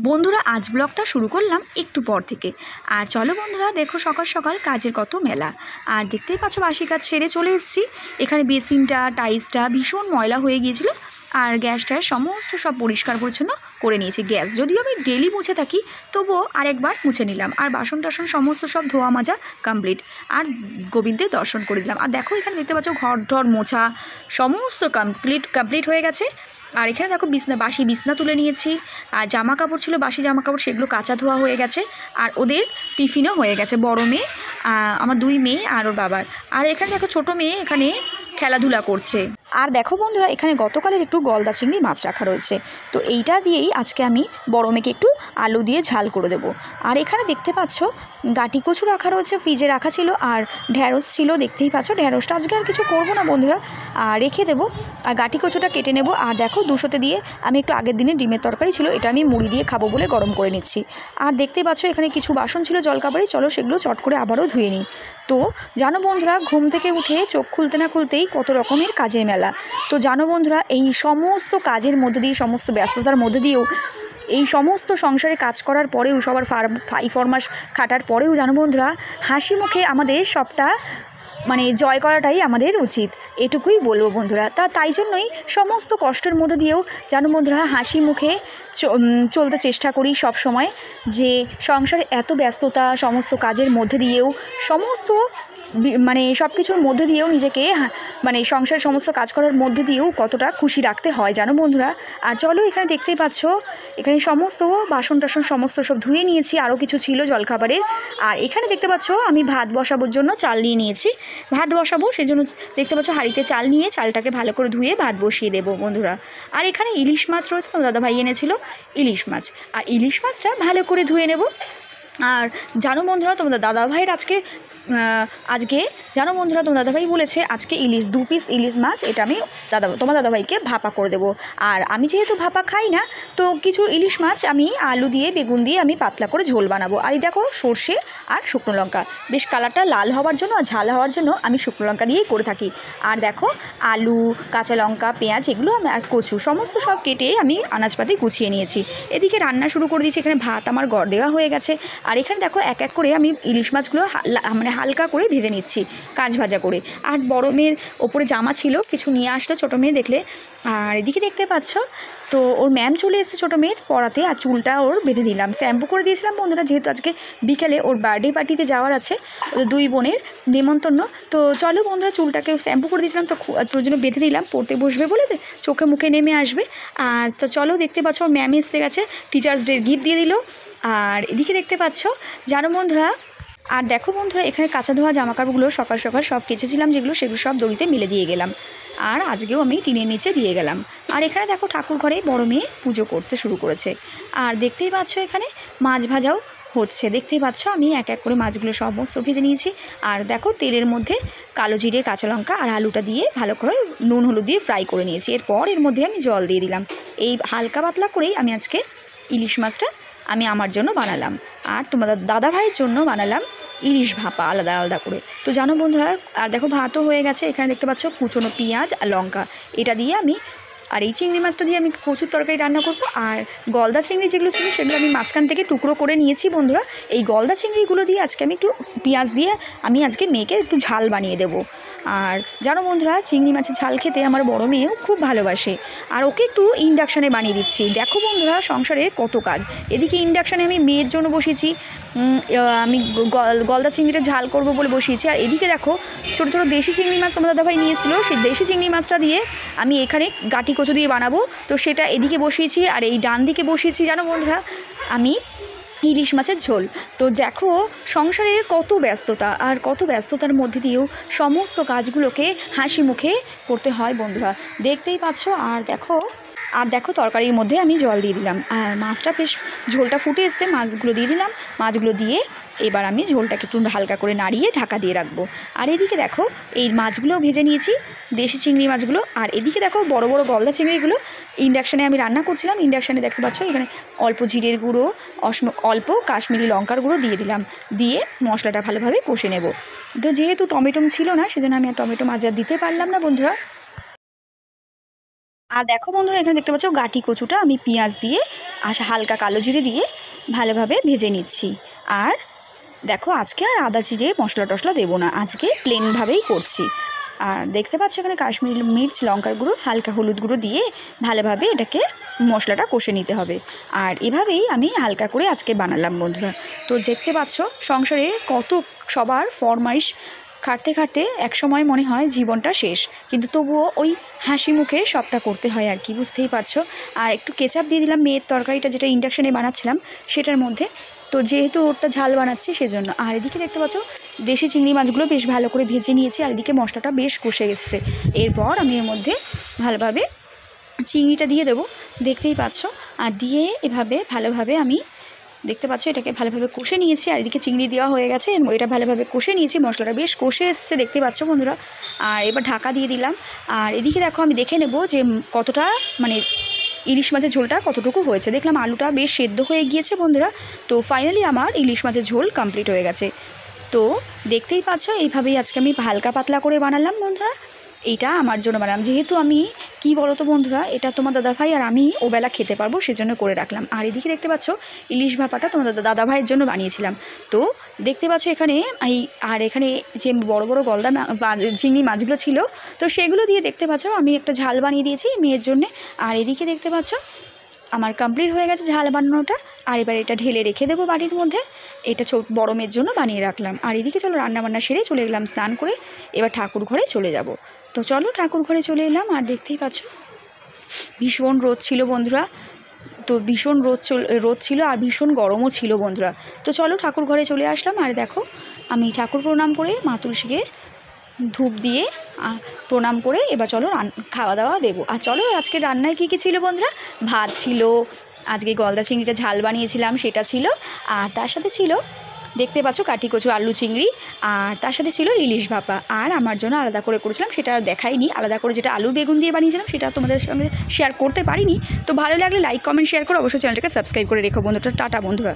বন্ধুরা আজ ব্লগটা শুরু করলাম একটু পর থেকে। আর চলো বন্ধুরা দেখো সকাল সকাল কাজের কত মেলা। আর দেখতেই পাচ্ছ বাসি কাজ সেরে চলে এসেছি। এখানে বেসিনটা টাইলসটা ভীষণ ময়লা হয়ে গিয়েছিল, আর গ্যাসটা সমস্ত সব পরিষ্কার পরিচ্ছন্ন করে নিয়েছি। গ্যাস যদিও আমি ডেলি মুছে থাকি, তবুও আরেকবার মুছে নিলাম। আর বাসন টাসন সমস্ত সব ধোয়া মাজা কমপ্লিট, আর গোবিন্দের দর্শন করে দিলাম। আর দেখো এখানে দেখতে পাচ্ছ ঘর টর মোছা সমস্ত কমপ্লিট হয়ে গেছে। আর এখানে দেখো বাসি বিছনা তুলে নিয়েছি, আর জামা কাপড় ছিল বাসি জামা কাপড়, সেগুলো কাচা ধোয়া হয়ে গেছে। আর ওদের টিফিনও হয়ে গেছে, বড় মেয়ে আমার দুই মেয়ে আর ওর বাবার। আর এখানে দেখো ছোটো মেয়ে এখানে খেলাধুলা করছে। আর দেখো বন্ধুরা এখানে গতকালের একটু গলদা চিংড়ি মাছ রাখা রয়েছে, তো এইটা দিয়েই আজকে আমি বড় মেয়েকে একটু আলু দিয়ে ঝাল করে দেবো। আর এখানে দেখতে পাচ্ছ গাটি কচু রাখা রয়েছে, ফ্রিজে রাখা ছিল, আর ঢ্যাঁড়স ছিল, দেখতেই পাচ্ছ। ঢ্যাঁড়সটা আজকে আর কিছু করবো না বন্ধুরা, আর রেখে দেবো। আর গাটি কচুটা কেটে নেব। আর দেখো 200 দিয়ে আমি একটু আগের দিনে ডিমের তরকারি ছিল, এটা আমি মুড়ি দিয়ে খাবো বলে গরম করে নিচ্ছি। আর দেখতেই পাচ্ছ এখানে কিছু বাসন ছিল জলখাবারে, চলো সেগুলো চট করে আবারও ধুয়ে নিই। তো জানো বন্ধুরা ঘুম থেকে উঠে চোখ খুলতে না খুলতেই কত রকমের কাজের মেলা। তো জানো বন্ধুরা এই সমস্ত কাজের মধ্যে দিয়ে, সমস্ত ব্যস্ততার মধ্যে দিয়েও, এই সমস্ত সংসারে কাজ করার পরেও, সবার 5 মাস খাটার পরেও জানো বন্ধুরা হাসি মুখে আমাদের সবটা জয় করাটাই আমাদের উচিত, এটুকুই বলবো বন্ধুরা। তাই জন্যই সমস্ত কষ্টের মধ্যে দিয়েও জানো বন্ধুরা হাসি মুখে চলতে চেষ্টা করি সব সময়। যে সংসারে এত ব্যস্ততা, সমস্ত কাজের মধ্যে দিয়েও, সমস্ত সব কিছুর মধ্যে দিয়েও নিজেকে সংসারের সমস্ত কাজ করার মধ্যে দিয়েও কতটা খুশি রাখতে হয় জানো বন্ধুরা। আর চলো এখানে দেখতেই পাচ্ছ এখানে সমস্ত বাসন টাসন সমস্ত সব ধুয়ে নিয়েছি, আরও কিছু ছিল জলখাবারের। আর এখানে দেখতে পাচ্ছ আমি ভাত বসাবোর জন্য চাল নিয়ে নিয়েছি, ভাত বসাবো সেই জন্য দেখতে পাচ্ছ হাঁড়িতে চাল নিয়ে চালটাকে ভালো করে ধুয়ে ভাত বসিয়ে দেবো বন্ধুরা। আর এখানে ইলিশ মাছ রয়েছে, তো দাদাভাই এনেছিল ইলিশ মাছ, আর ইলিশ মাছটা ভালো করে ধুয়ে নেব। আর জানো বন্ধুরা তোমাদের দাদাভাইয়ের আজকে জানো বন্ধুরা তোমার দাদাভাই বলেছে আজকে 2 পিস ইলিশ মাছ, এটা আমি তোমার দাদাভাইকে ভাপা করে দেবো। আর আমি যেহেতু ভাপা খাই না, তো কিছু ইলিশ মাছ আমি আলু দিয়ে বেগুন দিয়ে আমি পাতলা করে ঝোল বানাবো। আর এই দেখো সর্ষে আর শুকনো লঙ্কা, বেশ কালারটা লাল হওয়ার জন্য আর ঝাল হওয়ার জন্য আমি শুকনো লঙ্কা দিয়েই করে থাকি। আর দেখো আলু, কাঁচা লঙ্কা, পেঁয়াজ এগুলো আর কচু সমস্ত সব কেটে আমি আনাজপাতি গুছিয়ে নিয়েছি। এদিকে রান্না শুরু করে দিয়েছি, এখানে ভাত আমার গড় দেওয়া হয়ে গেছে। আর এখানে দেখো এক এক করে আমি ইলিশ মাছগুলো হালকা করে ভেজে নিচ্ছি, কাঁচ ভাজা করে। আর বড় মেয়ের ওপরে জামা ছিল, কিছু নিয়ে আসলো ছোটো মেয়ে দেখলে। আর এদিকে দেখতে পাচ্ছ তো ওর ম্যাম চলে এসেছে ছোটো মেয়ের পড়াতে, আর চুলটা ওর বেঁধে দিলাম, শ্যাম্পু করে দিয়েছিলাম বন্ধুরা, যেহেতু আজকে বিকেলে ওর বার্থডে পার্টিতে যাওয়ার আছে, ওদের 2 বোনের নেমন্তন্ন। তো চলো বন্ধুরা চুলটাকে শ্যাম্পু করে দিয়েছিলাম, তো তোর জন্য বেঁধে দিলাম, পড়তে বসবে বলে তো চোখে মুখে নেমে আসবে। আর তো চলো দেখতে পাচ্ছ ওর ম্যাম এসে গেছে, টিচার্স ডে গিফট দিয়ে দিল। আর এদিকে দেখতে পাচ্ছ জানো বন্ধুরা, আর দেখো বন্ধুরা এখানে কাঁচা ধোয়া জামাকাপড়গুলো সকাল সকাল সব কেচেছিলাম যেগুলো, সেগুলো সব দড়িতে মেলে দিয়ে গেলাম। আর আজকেও আমি টিনের নিচে দিয়ে গেলাম। আর এখানে দেখো ঠাকুর ঘরে বড় মেয়ে পুজো করতে শুরু করেছে। আর দেখতেই পাচ্ছ এখানে মাছ ভাজাও হচ্ছে, দেখতেই পাচ্ছ আমি এক এক করে মাছগুলো সমস্ত ভেজে নিয়েছি। আর দেখো তেলের মধ্যে কালো জিরে, কাঁচা লঙ্কা আর আলুটা দিয়ে ভালো করে নুন হলুদ দিয়ে ফ্রাই করে নিয়েছি। এরপর এর মধ্যে আমি জল দিয়ে দিলাম। এই হালকা পাতলা করেই আমি আজকে ইলিশ মাছটা আমি আমার জন্য বানালাম, আর তোমাদের দাদাভাইয়ের জন্য বানালাম ইলিশ ভাপা আলাদা আলাদা করে। তো জানো বন্ধুরা আর দেখো ভাতও হয়ে গেছে, এখানে দেখতে পাচ্ছ কুচনো পেঁয়াজ আর লঙ্কা এটা দিয়ে আমি, আর এই চিংড়ি মাছটা দিয়ে আমি কচুর তরকারি রান্না করবো। আর গলদা চিংড়ি যেগুলো ছিল সেগুলো আমি মাঝখান থেকে টুকরো করে নিয়েছি বন্ধুরা। এই গলদা চিংড়িগুলো দিয়ে আজকে আমি একটু পেঁয়াজ দিয়ে আমি আজকে মেয়েকে একটু ঝাল বানিয়ে দেবো। আর জানো বন্ধুরা চিংড়ি মাছের ঝাল খেতে আমার বড় মেয়েও খুব ভালোবাসে, আর ওকে একটু ইন্ডাকশানে বানিয়ে দিচ্ছি। দেখো বন্ধুরা সংসারে কত কাজ, এদিকে ইন্ডাকশানে আমি মেয়ের জন্য বসিয়েছি, আমি গলদা চিংড়িটা ঝাল করব বলে বসিয়েছি। আর এদিকে দেখো ছোটো ছোটো দেশি চিংড়ি মাছ তোমার দাদাভাই নিয়েছিল, সেই দেশি চিংড়ি মাছটা দিয়ে আমি এখানে গাটি কচু দিয়ে বানাবো, তো সেটা এদিকে বসিয়েছি। আর এই ডান দিকে বসিয়েছি জানো বন্ধুরা আমি ইলিশ মাছের ঝোল। তো দেখো সংসারের কত ব্যস্ততা, আর কত ব্যস্ততার মধ্যে দিয়েও সমস্ত কাজগুলোকে হাসি মুখে করতে হয় বন্ধুরা, দেখতেই পাচ্ছ। আর দেখো তরকারির মধ্যে আমি জল দিয়ে দিলাম, আর মাছটা বেশ ঝোলটা ফুটে এসছে, মাছগুলো দিয়ে দিলাম। মাছগুলো দিয়ে এবার আমি ঝোলটাকে একটু হালকা করে নাড়িয়ে ঢাকা দিয়ে রাখবো। আর এদিকে দেখো এই মাছগুলোও ভেজে নিয়েছি, দেশি চিংড়ি মাছগুলো। আর এদিকে দেখো বড় বড় গলদা চিংড়িগুলো ইন্ডাকশানে আমি রান্না করছিলাম। ইন্ডাকশানে দেখতে পাচ্ছ এখানে অল্প জিরের গুঁড়ো, অল্প কাশ্মীরি লঙ্কার গুঁড়ো দিয়ে দিলাম, দিয়ে মশলাটা ভালোভাবে কষে নেব। তো যেহেতু টমেটো ছিল না সেজন্য আমি আর টমেটো মাছ আর দিতে পারলাম না বন্ধুরা। আর দেখো বন্ধুরা, এখানে দেখতে পাচ্ছ গাটি কচুটা আমি পেঁয়াজ দিয়ে হালকা কালো জিরে দিয়ে ভালোভাবে ভেজে নিচ্ছি। আর দেখো আজকে আর আদা জিরে মশলা টশলা দেবো না, আজকে প্লেনভাবেই করছি। আর দেখতে পাচ্ছ এখানে কাশ্মীরি মির্চ, লঙ্কার গুঁড়ো, হালকা হলুদ গুঁড়ো দিয়ে ভালোভাবে এটাকে মশলাটা কষে নিতে হবে। আর এভাবেই আমি হালকা করে আজকে বানালাম বন্ধুরা। তো দেখতে পাচ্ছ সংসারে কত সবার ফরমাইশ খাটতে খাটতে একসময় মনে হয় জীবনটা শেষ, কিন্তু তবুও ওই হাসি মুখে সবটা করতে হয় আর কি, বুঝতেই পারছো। আর একটু কেচাপ দিয়ে দিলাম মেয়ের তরকারিটা যেটা ইন্ডাকশানে বানাচ্ছিলাম সেটার মধ্যে, তো যেহেতু ওটা ঝাল বানাচ্ছি সেজন্য। আর এদিকে দেখতে পাচ্ছ দেশি চিংড়ি মাছগুলো বেশ ভালো করে ভেজে নিয়েছি, আর এদিকে মশলাটা বেশ কষে গেছে। এরপর আমি এর মধ্যে ভালোভাবে চিংড়িটা দিয়ে দেবো, দেখতেই পাচ্ছ। আর দিয়ে এভাবে ভালোভাবে আমি দেখতে পাচ্ছ এটাকে ভালোভাবে কষে নিয়েছি। আর এদিকে চিংড়ি দেওয়া হয়ে গেছে, এটা ভালোভাবে কষে নিয়েছি, মশলাটা বেশ কষে এসছে দেখতে পাচ্ছ বন্ধুরা। আর এবার ঢাকা দিয়ে দিলাম। আর এদিকে দেখো আমি দেখে নেব যে কতটা মানে ইলিশ মাছের ঝোলটা কতটুকু হয়েছে। দেখলাম আলুটা বেশ সেদ্ধ হয়ে গিয়েছে বন্ধুরা। তো ফাইনালি আমার ইলিশ মাছের ঝোল কমপ্লিট হয়ে গেছে। তো দেখতেই পাচ্ছ এইভাবেই আজকে আমি হালকা পাতলা করে বানালাম বন্ধুরা। এইটা আমার জন্য বানালাম, যেহেতু আমি কি বলো তো বন্ধুরা, এটা তোমার দাদাভাই আর আমি ওবেলা খেতে পারবো সেজন্য করে রাখলাম। আর এদিকে দেখতে পাচ্ছ ইলিশ ভাপাটা তোমার দাদাভাইয়ের জন্য বানিয়েছিলাম। তো দেখতে পাচ্ছ এখানে আর এখানে যে বড় বড় গলদা চিংড়ি মাছগুলো ছিল, তো সেগুলো দিয়ে দেখতে পাচ্ছ আমি একটা ঝাল বানিয়ে দিয়েছি মেয়ের জন্যে। আর এদিকে দেখতে পাচ্ছ আমার কমপ্লিট হয়ে গেছে ঝাল বানানোটা। আর এবার এটা ঢেলে রেখে দেবো বাটির মধ্যে। এটা বড় মেয়ের জন্য বানিয়ে রাখলাম। আর এদিকে চলো রান্নাবান্না সেরে চলে গেলাম স্নান করে, এবার ঠাকুর ঘরে চলে যাব। তো চলো ঠাকুর ঘরে চলে এলাম। আর দেখতেই পাচ্ছ ভীষণ রোদ ছিল বন্ধুরা, তো ভীষণ রোদ ছিল আর ভীষণ গরমও ছিল বন্ধুরা। তো চলো ঠাকুর ঘরে চলে আসলাম। আর দেখো আমি ঠাকুর প্রণাম করে মা তুলসীকে ধূপ দিয়ে প্রণাম করে এবার চলো খাওয়া দাওয়া দেবো। আর চলো আজকে রান্নায় কী কী ছিল বন্ধুরা, ভাত ছিল, আজকে গলদা চিংড়িটা ঝাল বানিয়েছিলাম সেটা ছিল, আর তার সাথে ছিল দেখতে পাচ্ছ কাটি কচু আলু চিংড়ি, আর তার সাথে ছিল ইলিশ ভাপা। আর আমার জন্য আলাদা করে করেছিলাম, সেটা দেখাইনি, আলাদা করে যেটা আলু বেগুন দিয়ে বানিয়েছিলাম সেটা তোমাদের সঙ্গে শেয়ার করতে পারিনি। তো ভালো লাগলে লাইক কমেন্ট শেয়ার করে অবশ্যই চ্যানেলটাকে সাবস্ক্রাইব করে রেখো বন্ধুরা। টাটা বন্ধুরা।